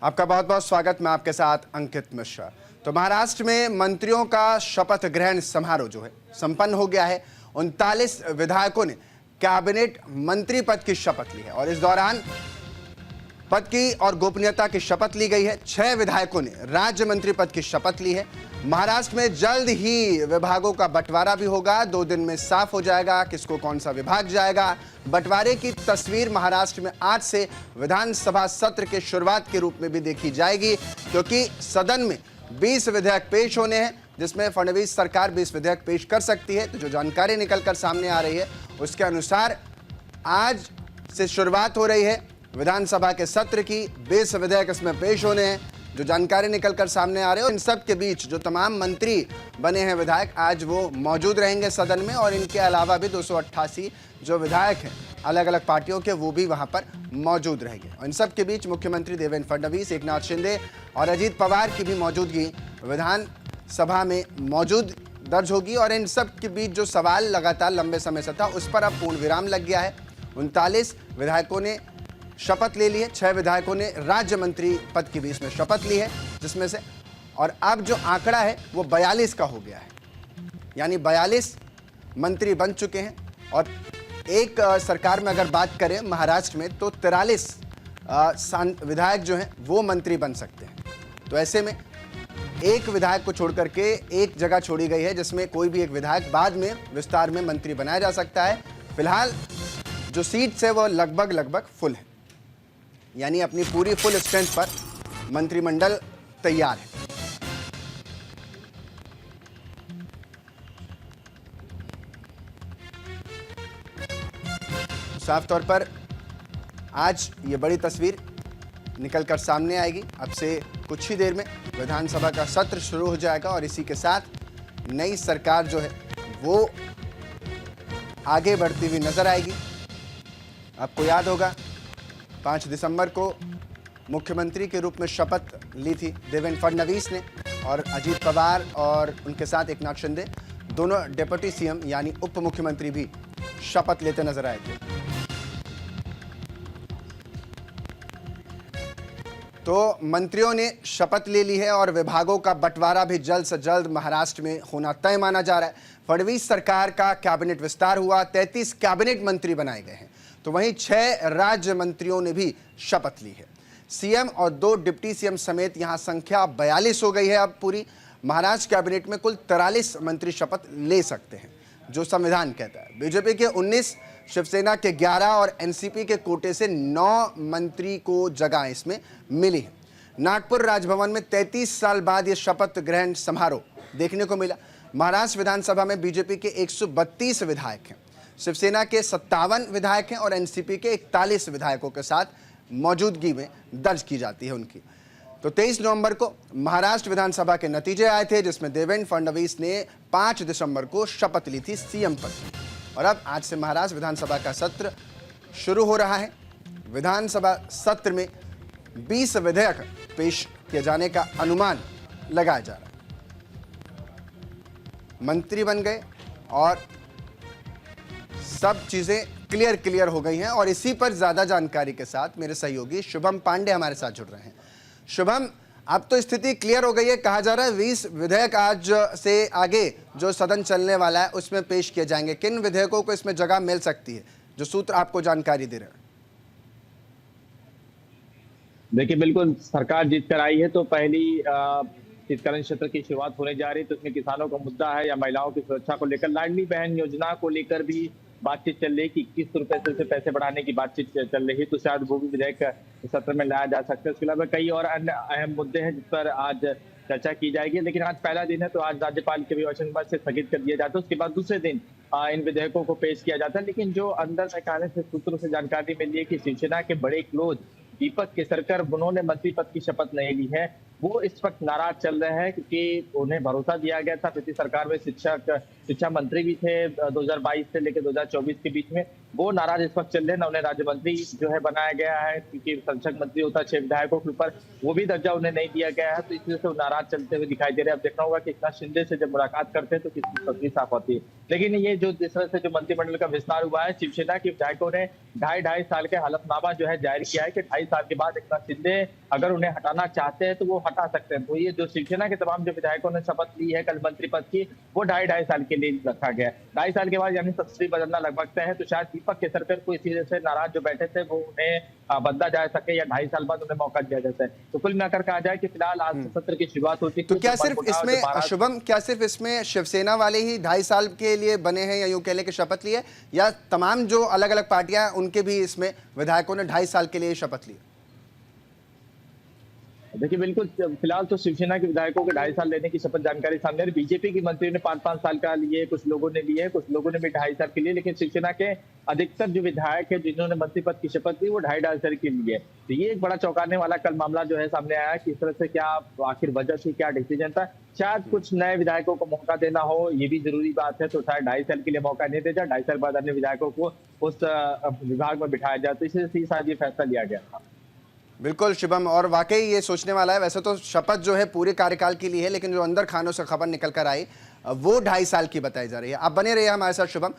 आपका बहुत बहुत स्वागत। मैं आपके साथ अंकित मिश्रा। तो महाराष्ट्र में मंत्रियों का शपथ ग्रहण समारोह जो है संपन्न हो गया है। 39 विधायकों ने कैबिनेट मंत्री पद की शपथ ली है और इस दौरान पद की और गोपनीयता की शपथ ली गई है। 6 विधायकों ने राज्य मंत्री पद की शपथ ली है। महाराष्ट्र में जल्द ही विभागों का बंटवारा भी होगा। 2 दिन में साफ हो जाएगा किसको कौन सा विभाग जाएगा। बंटवारे की तस्वीर महाराष्ट्र में आज से विधानसभा सत्र के शुरुआत के रूप में भी देखी जाएगी, क्योंकि सदन में 20 विधेयक पेश होने हैं, जिसमें फडणवीस सरकार 20 विधेयक पेश कर सकती है। तो जो जानकारी निकलकर सामने आ रही है उसके अनुसार आज से शुरुआत हो रही है विधानसभा के सत्र की। 20 विधेयक इसमें पेश होने हैं, जो जानकारी निकलकर सामने आ रहे हो। इन सब के बीच जो तमाम मंत्री बने हैं विधायक, आज वो मौजूद रहेंगे सदन में, और इनके अलावा भी 288 जो विधायक हैं अलग अलग पार्टियों के, वो भी वहां पर मौजूद रहेंगे। और इन सब के बीच मुख्यमंत्री देवेंद्र फडणवीस, एकनाथ शिंदे और अजीत पवार की भी मौजूदगी विधानसभा में मौजूद दर्ज होगी। और इन सब के बीच जो सवाल लगातार लंबे समय से था, उस पर अब पूर्ण विराम लग गया है। 39 विधायकों ने शपथ ले ली है। 6 विधायकों ने राज्य मंत्री पद की भी इसमें शपथ ली है, जिसमें से, और अब जो आंकड़ा है वो 42 का हो गया है, यानी 42 मंत्री बन चुके हैं। और एक सरकार में अगर बात करें महाराष्ट्र में, तो 43 विधायक जो हैं वो मंत्री बन सकते हैं। तो ऐसे में एक विधायक को छोड़ करके एक जगह छोड़ी गई है, जिसमें कोई भी एक विधायक बाद में विस्तार में मंत्री बनाया जा सकता है। फिलहाल जो सीट्स है वो लगभग फुल है, यानी अपनी पूरी फुल स्ट्रेंथ पर मंत्रिमंडल तैयार है। साफ तौर पर आज ये बड़ी तस्वीर निकलकर सामने आएगी। अब से कुछ ही देर में विधानसभा का सत्र शुरू हो जाएगा और इसी के साथ नई सरकार जो है वो आगे बढ़ती हुई नजर आएगी। आपको याद होगा 5 दिसंबर को मुख्यमंत्री के रूप में शपथ ली थी देवेंद्र फडणवीस ने, और अजीत पवार और उनके साथ एकनाथ शिंदे, दोनों डिप्टी सीएम यानी उप मुख्यमंत्री भी शपथ लेते नजर आए थे। तो मंत्रियों ने शपथ ले ली है और विभागों का बंटवारा भी जल्द से जल्द महाराष्ट्र में होना तय माना जा रहा है। फडणवीस सरकार का कैबिनेट विस्तार हुआ, 33 कैबिनेट मंत्री बनाए गए हैं, तो वहीं 6 राज्य मंत्रियों ने भी शपथ ली है। सीएम और 2 डिप्टी सीएम समेत यहां संख्या 42 हो गई है। अब पूरी महाराष्ट्र कैबिनेट में कुल 43 मंत्री शपथ ले सकते हैं, जो संविधान कहता है। बीजेपी के 19, शिवसेना के 11 और एनसीपी के कोटे से 9 मंत्री को जगह इसमें मिली है। नागपुर राजभवन में 33 साल बाद यह शपथ ग्रहण समारोह देखने को मिला। महाराष्ट्र विधानसभा में बीजेपी के 132 विधायक हैं, शिवसेना के 57 विधायक हैं और एनसीपी के 41 विधायकों के साथ मौजूदगी में दर्ज की जाती है उनकी। तो 23 नवंबर को महाराष्ट्र विधानसभा के नतीजे आए थे, जिसमें देवेंद्र फडणवीस ने 5 दिसंबर को शपथ ली थी सीएम पद की। और अब आज से महाराष्ट्र विधानसभा का सत्र शुरू हो रहा है। विधानसभा सत्र में 20 विधेयक पेश किए जाने का अनुमान लगाया जा रहा है। मंत्री बन गए और सब चीजें क्लियर हो गई हैं, और इसी पर ज्यादा जानकारी के साथ मेरे सहयोगी शुभम पांडे हमारे साथ जुड़ रहे हैं। शुभम, अब तो स्थिति क्लियर हो गई है, कहा जा रहा है 20 विधेयक आज से आगे जो सदन चलने वाला है उसमें पेश किए जाएंगे। किन विधेयकों को इसमें जगह मिल सकती है, जो सूत्र आपको जानकारी दे रहे हैं? देखिए, बिल्कुल सरकार जीत कर आई है तो पहली शीतकालीन सत्र की शुरुआत होने जा रही है। तो इसमें किसानों का मुद्दा है या महिलाओं की सुरक्षा को लेकर, लाडली बहन योजना को लेकर भी बातचीत चल रही है कि 21 रुपए से पैसे बढ़ाने की बातचीत चल रही है, तो शायद वो भी विधेयक सत्र में लाया जा सकता है। इसके अलावा कई और अन्य अहम मुद्दे हैं जिस पर आज चर्चा की जाएगी। लेकिन आज पहला दिन है तो आज राज्यपाल के अभिभाषण पर से स्थगित कर दिया जाता है, उसके बाद दूसरे दिन इन विधेयकों को पेश किया जाता है। लेकिन जो अंदर सरकार से सूत्रों से जानकारी मिली है कि शिवसेना के बड़े क्लोज दीपक केसरकर, उन्होंने मंत्री पद की शपथ नहीं ली है, वो इस वक्त नाराज चल रहे हैं, क्योंकि उन्हें भरोसा दिया गया था। पिछली सरकार में शिक्षा मंत्री भी थे 2022 से लेकर 2024 के बीच में, वो नाराज इस वक्त चल रहे हैं। ना उन्हें राज्य मंत्री जो है बनाया गया है, क्योंकि संसद मंत्री होता है 6 विधायकों के ऊपर, वो भी दर्जा उन्हें नहीं दिया गया है, तो इस वजह से वो नाराज चलते हुए दिखाई दे रहे हैं। अब देखना होगा कि एकनाथ शिंदे से जब मुलाकात करते हैं तो किसकी तस्वीर साफ होती है। लेकिन ये जो जिस तरह से जो मंत्रिमंडल का विस्तार हुआ है, शिवसेना के विधायकों ने ढाई साल के हलफनामा जो है जाहिर किया है कि 2.5 साल के बाद एकनाथ शिंदे अगर उन्हें हटाना चाहते हैं तो वो हटा सकते हैं। तो ये जो शिवसेना के तमाम जो विधायकों ने शपथ ली है कल मंत्री पद की, वो 2.5 साल के लिए रखा गया है। 2.5 साल के बाद यानी तस्वीर बदलना लगभग तय है, तो शायद दीपक केसरकर को इसी वजह से नाराज जो बैठे थे वो उन्हें बदला जा सके या 2.5 साल बाद उन्हें मौका दिया जाता है। तो कुल मिलाकर कहा जाए कि फिलहाल आज से सत्र की शुरुआत होती है। तो क्या सिर्फ इसमें शुभम, क्या सिर्फ इसमें शिवसेना वाले ही 2.5 साल के लिए बने हैं या यूं कह लें कि शपथ ली है, या तमाम जो अलग अलग पार्टियां उनके भी इसमें विधायकों ने 2.5 साल के लिए शपथ ली? देखिए बिल्कुल, फिलहाल तो शिवसेना के विधायकों के 2.5 साल लेने की शपथ जानकारी सामने आ रही। बीजेपी की मंत्रियों ने 5-5 साल का लिए, कुछ लोगों ने लिए, कुछ लोगों ने भी 2.5 साल के लिए, लेकिन शिवसेना के अधिकतर जो विधायक है जिन्होंने मंत्री पद की शपथ ली वो 2.5 साल के लिए। तो ये एक बड़ा चौंकाने वाला कल मामला जो है सामने आया कि इस तरह से क्या आखिर वजह थी, क्या डिसीजन था। शायद कुछ नए विधायकों को मौका देना हो, ये भी जरूरी बात है, तो शायद 2.5 साल के लिए मौका नहीं दिया जाए, 2.5 साल बाद अन्य विधायकों को उस विभाग में बिठाया जाए। तो इसी शायद ये फैसला लिया गया था। बिल्कुल शिवम, और वाकई ये सोचने वाला है। वैसे तो शपथ जो है पूरे कार्यकाल के लिए है, लेकिन जो अंदर खानों से खबर निकल कर आई वो 2.5 साल की बताई जा रही है। आप बने रहिए हमारे साथ शुभम।